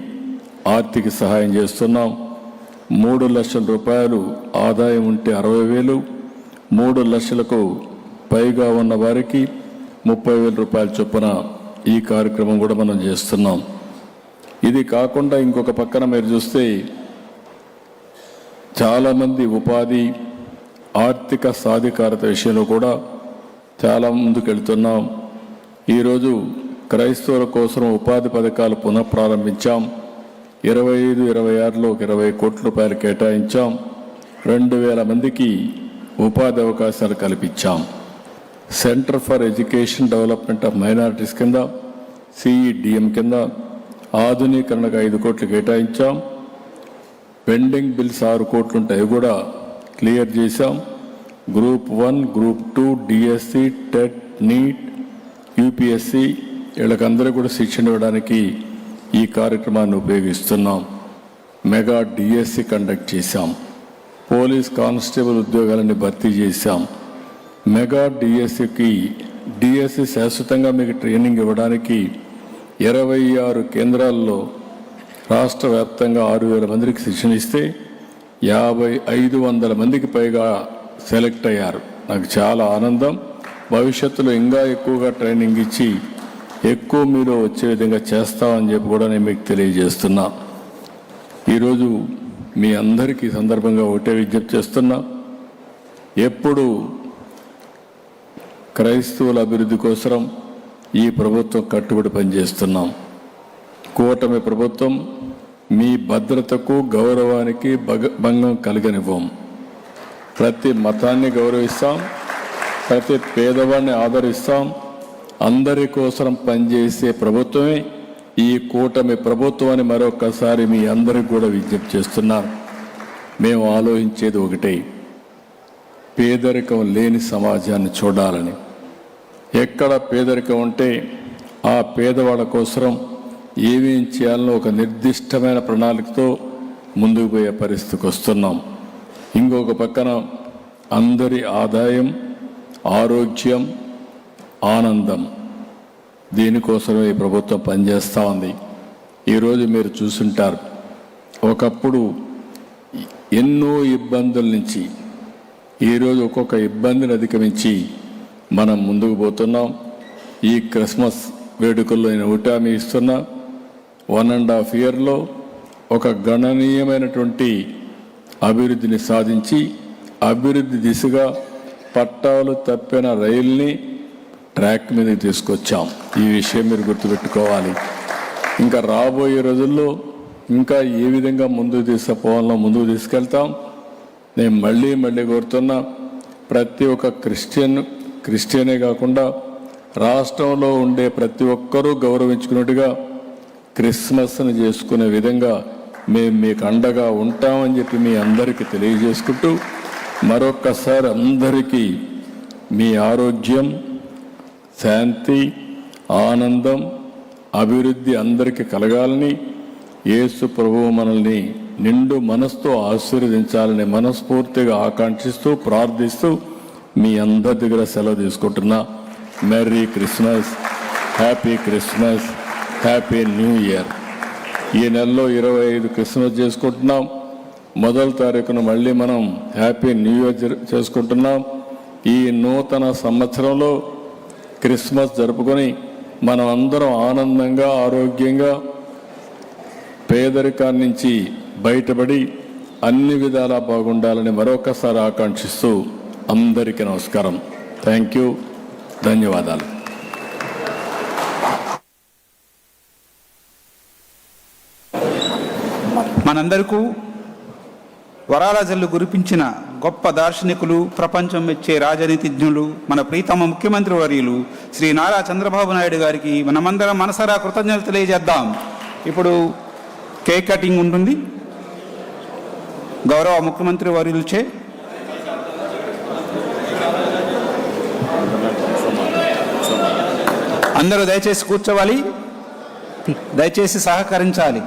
ఆర్థిక సహాయం చేస్తున్నాం. 3 లక్షల రూపాయలు ఆదాయం ఉంటే 60,000, 3 లక్షలకు పైగా ఉన్న వారికి 30,000 రూపాయల చొప్పున ఈ కార్యక్రమం కూడా మనం చేస్తున్నాం. ఇది కాకుండా ఇంకొక పక్కన మీరు చూస్తే చాలామంది ఉపాధి ఆర్థిక సాధికారత విషయంలో కూడా చాలా ముందుకెళ్తున్నాం. ఈరోజు క్రైస్తవుల కోసం ఉపాధి పథకాలు పునఃప్రారంభించాం. 25-26లో 20 కోట్ల రూపాయలు కేటాయించాం. 2,000 మందికి ఉపాధి అవకాశాలు కల్పించాం. Centre for education development of minorities కింద CEDM కింద ఆధునీకరణకు 5 కోట్లు కేటాయించాం. పెండింగ్ బిల్స్ 6 కోట్లు ఉంటాయి, కూడా క్లియర్ చేశాం. Group 1, group 2, DSC, TET, NEET, UPSC వీళ్ళకందరూ కూడా శిక్షణ ఇవ్వడానికి ఈ కార్యక్రమాన్ని ఉపయోగిస్తున్నాం. మెగా DSC కండక్ట్ చేశాం. పోలీస్ కానిస్టేబుల్ ఉద్యోగాలని భర్తీ చేశాం. మెగా DSC శాశ్వతంగా మీకు ట్రైనింగ్ ఇవ్వడానికి 26 కేంద్రాల్లో రాష్ట్ర వ్యాప్తంగా 6,000 మందికి శిక్షణ ఇస్తే 500 మందికి పైగా సెలెక్ట్ అయ్యారు. నాకు చాలా ఆనందం. భవిష్యత్తులో ఇంకా ఎక్కువగా ట్రైనింగ్ ఇచ్చి ఎక్కువ మీరు వచ్చే విధంగా చేస్తామని చెప్పి కూడా నేను మీకు తెలియజేస్తున్నా. ఈరోజు మీ అందరికీ సందర్భంగా ఒకటే విజ్ఞప్తి చేస్తున్నా, ఎప్పుడు క్రైస్తవుల అభివృద్ధి కోసం ఈ ప్రభుత్వం కట్టుబడి పనిచేస్తున్నాం. కూటమి ప్రభుత్వం మీ భద్రతకు గౌరవానికి భంగం కలగనివ్వం. ప్రతి మతాన్ని గౌరవిస్తాం, ప్రతి పేదవాడిని ఆదరిస్తాం. అందరి కోసం పనిచేసే ప్రభుత్వమే ఈ కూటమి ప్రభుత్వం అని మరొకసారి మీ అందరికి కూడా విజ్ఞప్తి చేస్తున్నాను. మేము ఆలోచించేది ఒకటే, పేదరికం లేని సమాజాన్ని చూడాలని. ఎక్కడ పేదరికం ఉంటే ఆ పేదవాళ్ళ కోసం ఏమేం చేయాలనో ఒక నిర్దిష్టమైన ప్రణాళికతో ముందుకు పోయే పరిస్థితికి వస్తున్నాం. ఇంకొక పక్కన అందరి ఆదాయం, ఆరోగ్యం, ఆనందం, దీనికోసమే ఈ ప్రభుత్వం పనిచేస్తూ ఉంది. ఈరోజు మీరు చూసుంటారు, ఒకప్పుడు ఎన్నో ఇబ్బందుల నుంచి ఈరోజు ఒక్కొక్క ఇబ్బందిని అధిగమించి మనం ముందుకు పోతున్నాం. ఈ క్రిస్మస్ వేడుకల్లో నేను హామీ ఇస్తున్నా, 1.5 ఇయర్లో ఒక గణనీయమైనటువంటి అభివృద్ధిని సాధించి అభివృద్ధి దిశగా పట్టాలు తప్పిన రైల్ని ట్రాక్ మీదకి తీసుకొచ్చాం. ఈ విషయం మీరు గుర్తుపెట్టుకోవాలి. ఇంకా రాబోయే రోజుల్లో ఇంకా ఏ విధంగా ముందుకు తీసుకుపోవాలో ముందుకు తీసుకెళ్తాం. నేను మళ్ళీ కోరుతున్నా, ప్రతి ఒక్క క్రిస్టియనే కాకుండా రాష్ట్రంలో ఉండే ప్రతి ఒక్కరూ గౌరవించుకున్నట్టుగా క్రిస్మస్ని చేసుకునే విధంగా మేము మీకు అండగా ఉంటామని చెప్పి మీ అందరికీ తెలియజేసుకుంటూ, మరొక్కసారి అందరికీ మీ ఆరోగ్యం, శాంతి, ఆనందం, అభివృద్ధి అందరికీ కలగాలని, యేసు ప్రభువు మనల్ని నిండు మనసుతో ఆశీర్వదించాలని మనస్ఫూర్తిగా ఆకాంక్షిస్తూ ప్రార్థిస్తూ మీ అందరి దగ్గర సెలవు తీసుకుంటున్నా. Merry Christmas, happy Christmas, happy new year. ఈ నెలలో 25 క్రిస్మస్ చేసుకుంటున్నాం. 1వ తారీఖున మళ్ళీ మనం హ్యాపీ న్యూ ఇయర్ చేసుకుంటున్నాం. ఈ నూతన సంవత్సరంలో క్రిస్మస్ జరుపుకొని మనం అందరం ఆనందంగా, ఆరోగ్యంగా, పేదరికాన్ని నుంచి బయటపడి అన్ని విధాలా బాగుండాలని మరొకసారి ఆకాంక్షిస్తూ అందరికీ నమస్కారం. థ్యాంక్ యూ, ధన్యవాదాలు. మనందరికీ వరాల జల్లు కురిపించిన గొప్ప దార్శనికులు, ప్రపంచం మెచ్చే రాజనీతిజ్ఞులు, మన ప్రీతమ ముఖ్యమంత్రి వర్యులు శ్రీ నారా చంద్రబాబు నాయుడు గారికి మనమందరం మనసారా కృతజ్ఞతలు తెలియజేద్దాం. ఇప్పుడు కేక్ కటింగ్ ఉంటుంది. గౌరవ ముఖ్యమంత్రి వర్యులచే అందరూ దయచేసి కూర్చోవాలి, దయచేసి సహకరించాలి.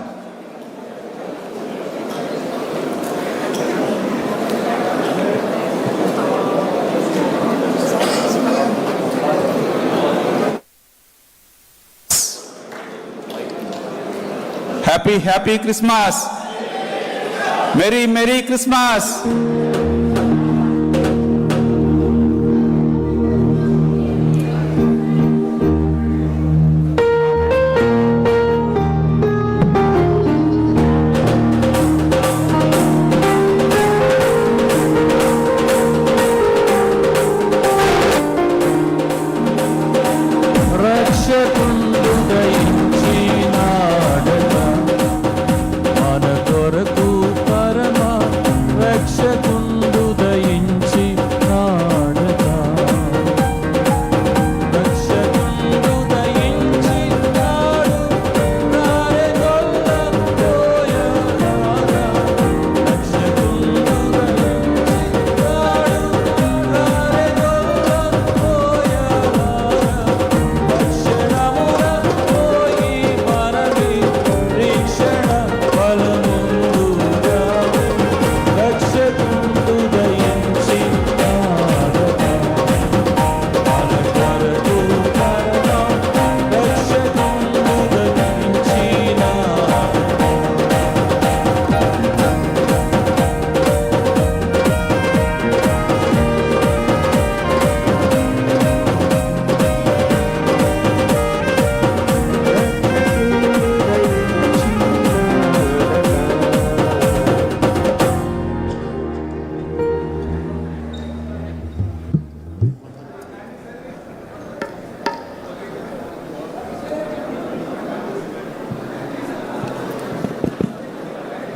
Happy happy Christmas, merry merry Christmas.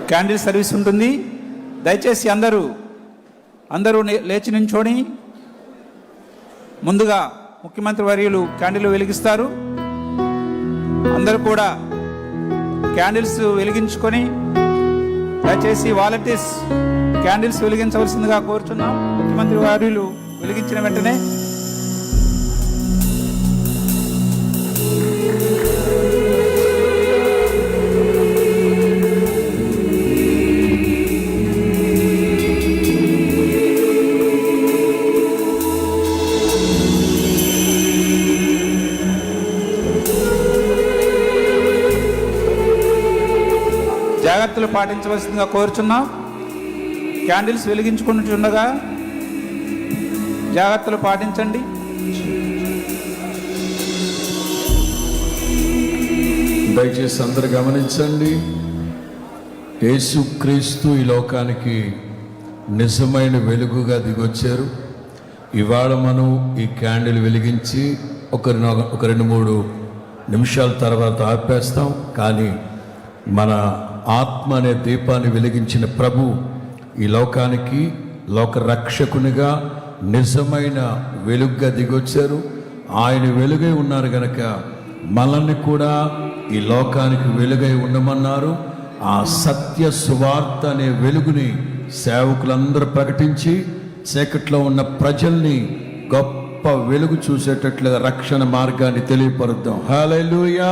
Candle service ఉంటుంది. దయచేసి అందరూ లేచి నించోని ముందుగా ముఖ్యమంత్రి వర్యులు క్యాండిల్ వెలిగిస్తారు. అందరూ కూడా క్యాండిల్స్ వెలిగించుకొని దయచేసి వాలంటీర్స్ క్యాండిల్స్ వెలిగించవలసిందిగా కోరుచున్నాం. ముఖ్యమంత్రి వర్యులు వెలిగించిన వెంటనే జాగ్రత్తలు పాటించవలసిందిగా కోరుచున్నాం. క్యాండిల్స్ వెలిగించుకుంటుండగా జాగ్రత్తలు పాటించండి. దయచేసి అందరు గమనించండి. యేసుక్రీస్తు ఈ లోకానికి నిజమైన వెలుగుగా దిగొచ్చారు. ఇవాళ మనం ఈ క్యాండిల్ వెలిగించి ఒక 2-3 నిమిషాల తర్వాత ఆపేస్తాం. కానీ మన ఆత్మ అనే దీపాన్ని వెలిగించిన ప్రభు ఈ లోకానికి లోక రక్షకునిగా నిజమైన వెలుగుగా దిగొచ్చారు. ఆయన వెలుగై ఉన్నారు గనక మనల్ని కూడా ఈ లోకానికి వెలుగై ఉండమన్నారు. ఆ సత్య సువార్త అనే వెలుగుని సేవకులందరూ ప్రకటించి చీకట్లో ఉన్న ప్రజల్ని గొప్ప వెలుగు చూసేటట్లుగా రక్షణ మార్గాన్ని తెలియపరుద్దాం. హల్లెలూయా.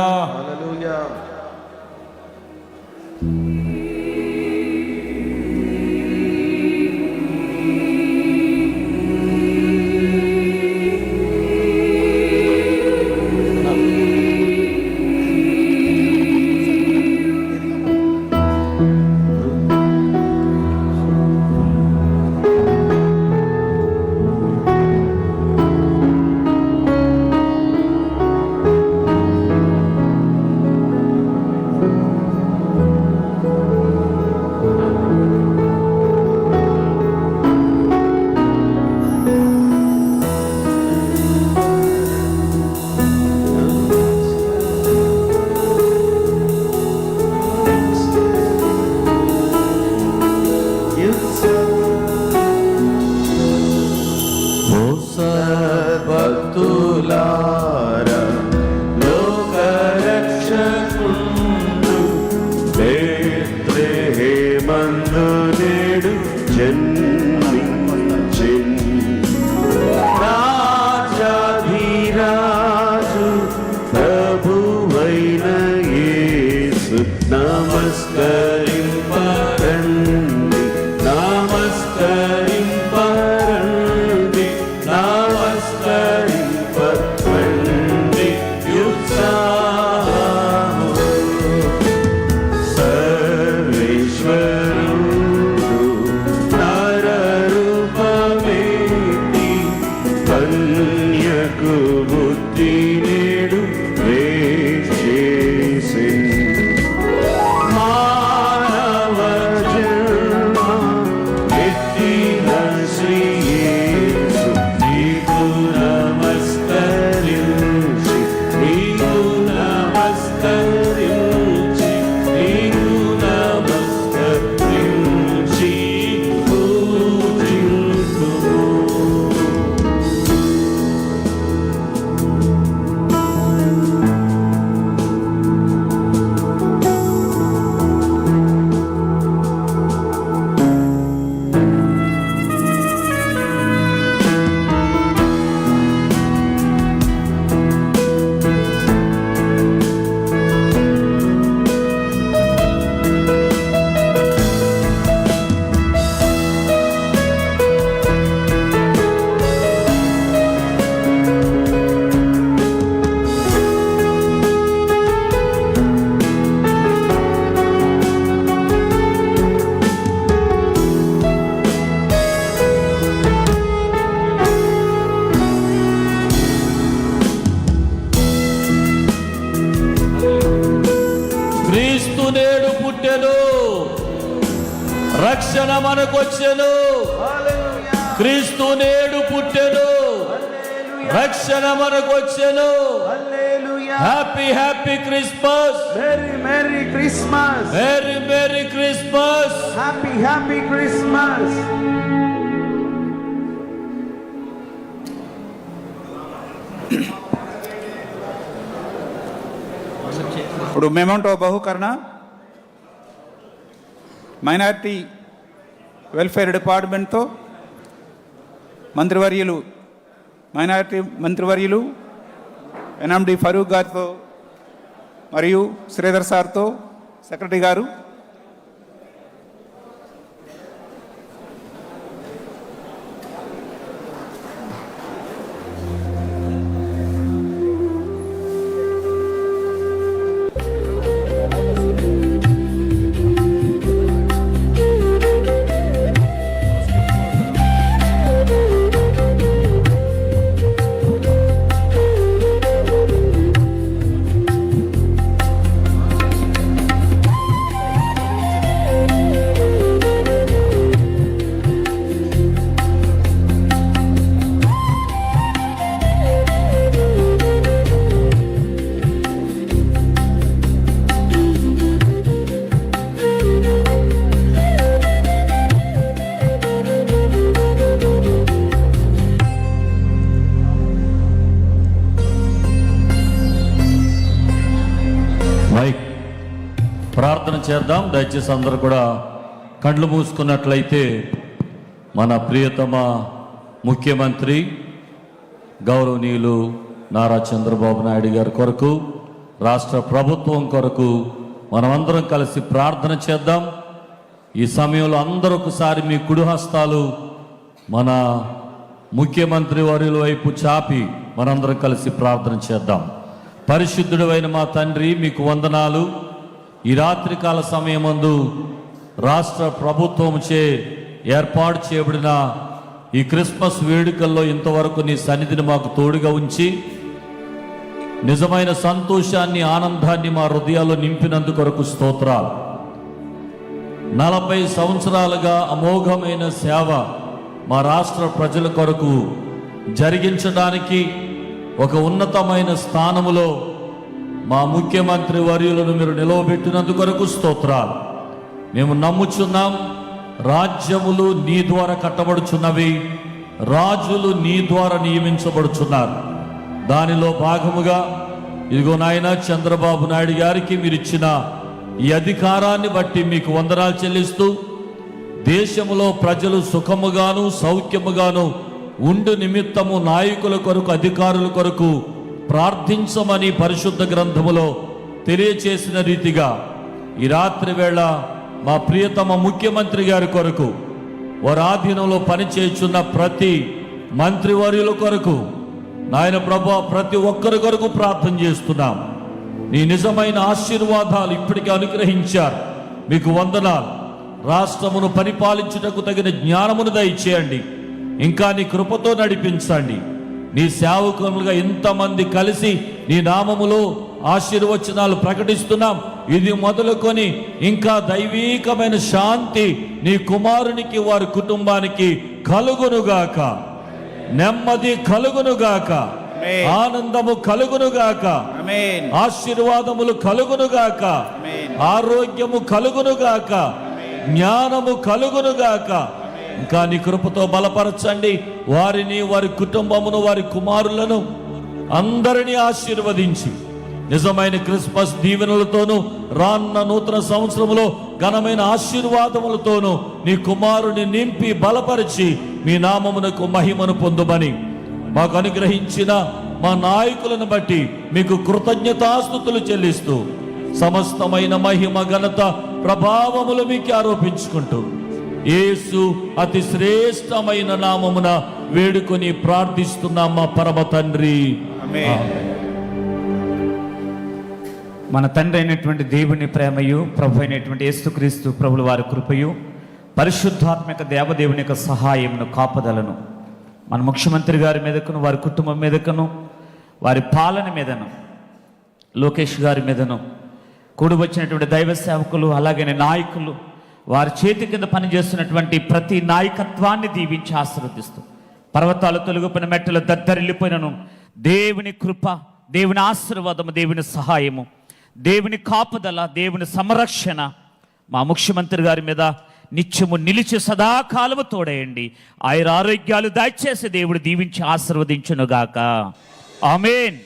భక్తులారా లోకరక్షకుండు బెత్లెహేమందు నేడు జన్మించెన్ రాజాధిరాజు ప్రభువైన యేసు నమస్కరింపరండి నమస్కరింపరండి నమస్కరింపరండి యుత్సాహము సర్వేశ్వరుడు నరరూపమేతి కన్యకు బుద్ధి నేడు వేచేసిన్ మానవ జన్మ ఎత్తిన శ్రీ యేసు నీకు నమస్కరించి నీకు నమస్కరించి నీకు నమస్కరించి పూజింతుము. క్రీస్తు నేడు పుట్టెను, రక్షణ మనకొచ్చెను. క్రీస్తు నేడు పుట్టెను, రక్షణ మనకొచ్చెను. Happy happy Christmas, Merry Merry Christmas, very merry Christmas. Happy Happy Christmas. ఇప్పుడు మెమోంటో బహుకరణ మైనారిటీ వెల్ఫేర్ డిపార్ట్మెంట్తో మైనారిటీ మంత్రివర్యులు ఎన్ఎండి ఫరూక్ గారితో మరియు శ్రీధర్ సార్తో సెక్రటరీ గారు చేద్దాం. దయచేసి అందరూ కూడా కళ్ళు మూసుకున్నట్లయితే మన ప్రియతమ ముఖ్యమంత్రి గౌరవనీయులు నారా చంద్రబాబు నాయుడు గారి కొరకు, రాష్ట్ర ప్రభుత్వం కొరకు మనమందరం కలిసి ప్రార్థన చేద్దాం. ఈ సమయంలో అందరూ ఒకసారి మీ కుడి హస్తాలు మన ముఖ్యమంత్రి వర్యుల వైపు చాపి మనందరం కలిసి ప్రార్థన చేద్దాం. పరిశుద్ధుడైన మా తండ్రి, మీకు వందనాలు. ఈ రాత్రికాల సమయమందు రాష్ట్ర ప్రభుత్వంచే ఏర్పాటు చేయబడిన ఈ క్రిస్మస్ వేడుకల్లో ఇంతవరకు నీ సన్నిధిని మాకు తోడుగా ఉంచి నిజమైన సంతోషాన్ని, ఆనందాన్ని మా హృదయాల్లో నింపినందుకు కొరకు స్తోత్రాలు. 40 సంవత్సరాలుగా అమోఘమైన సేవ మా రాష్ట్ర ప్రజల కొరకు జరిగించడానికి ఒక ఉన్నతమైన స్థానములో మా ముఖ్యమంత్రి వర్యులను మీరు నిలవబెట్టినందుకు కొరకు స్తోత్రాలు. మేము నమ్ముచున్నాం, రాజ్యములు నీ ద్వారా కట్టబడుచున్నవి, రాజులు నీ ద్వారా నియమించబడుచున్నారు. దానిలో భాగముగా ఇదిగో నాయన చంద్రబాబు నాయుడు గారికి మీరు ఇచ్చిన ఈ అధికారాన్ని బట్టి మీకు వందనాలు చెల్లిస్తూ, దేశంలో ప్రజలు సుఖముగాను సౌఖ్యముగాను ఉండు నిమిత్తము నాయకుల కొరకు, అధికారుల కొరకు ప్రార్థించమని పరిశుద్ధ గ్రంథములో తెలియచేసిన రీతిగా ఈ రాత్రి వేళ మా ప్రియతమ ముఖ్యమంత్రి గారి కొరకు, వారి ఆధీనంలో పనిచేస్తున్న ప్రతి మంత్రివర్యుల కొరకు, నాయన ప్రభు, ప్రతి ఒక్కరి కొరకు ప్రార్థన చేస్తున్నాం. నీ నిజమైన ఆశీర్వాదాలు ఇప్పటికే అనుగ్రహించారు, మీకు వందనాలు. రాష్ట్రమును పరిపాలించుటకు తగిన జ్ఞానమును దయచేయండి, ఇంకా నీ కృపతో నడిపించండి. నీ సేవకులుగా ఎంతమంది కలిసి నీ నామములో ఆశీర్వచనాలు ప్రకటిస్తున్నాం. ఇది మొదలుకొని ఇంకా దైవీకమైన శాంతి నీ కుమారునికి, వారి కుటుంబానికి కలుగునుగాక, నెమ్మది కలుగునుగాక, ఆనందము కలుగునుగాక, ఆశీర్వాదములు కలుగునుగాక, ఆరోగ్యము కలుగునుగాక, జ్ఞానము కలుగునుగాక. ఇంకా నీ కృపతో బలపరచండి వారిని, వారి కుటుంబమును, వారి కుమారులను అందరినీ ఆశీర్వదించి నిజమైన క్రిస్మస్ దీవెనలతోనూ, రాన్న నూతన సంవత్సరములో ఘనమైన ఆశీర్వాదములతోనూ నీ కుమారుని నింపి బలపరిచి మీ నామమునకు మహిమను పొందుమని మాకు అనుగ్రహించిన మా నాయకులను బట్టి మీకు కృతజ్ఞతాస్తుతులు చెల్లిస్తూ సమస్తమైన మహిమ, ఘనత, ప్రభావములు మీకు ఆరోపించుకుంటూ యేసు అతి శ్రేష్టమైన నామమున వేడుకొని ప్రార్థిస్తున్నాం మా పరమ తండ్రి. మన తండ్రి అయినటువంటి దేవుని ప్రేమయు, ప్రభు అయినటువంటి యేసుక్రీస్తు ప్రభుల వారి కృపయు, పరిశుద్ధాత్మక దేవదేవుని యొక్క సహాయమును, కాపుదలను మన ముఖ్యమంత్రి గారి మీదకును, వారి కుటుంబం మీదకును, వారి పాలన మీదను, లోకేష్ గారి మీదను, కూడి వచ్చినటువంటి దైవ సేవకులు, అలాగే నాయకులు, వారి చేతి కింద పనిచేస్తున్నటువంటి ప్రతి నాయకత్వాన్ని దీవించి ఆశీర్వదిస్తూ, పర్వతాలు తొలగిపోయిన, మెట్టలు దద్దరిల్లిపోయినను దేవుని కృప, దేవుని ఆశీర్వాదము, దేవుని సహాయము, దేవుని కాపుదల, దేవుని సంరక్షణ మా ముఖ్యమంత్రి గారి మీద నిత్యము నిలిచి సదాకాలము తోడేయండి. ఆయన ఆరోగ్యాలు దయచేసి దేవుడు దీవించి ఆశీర్వదించునుగాక. ఆమేన్.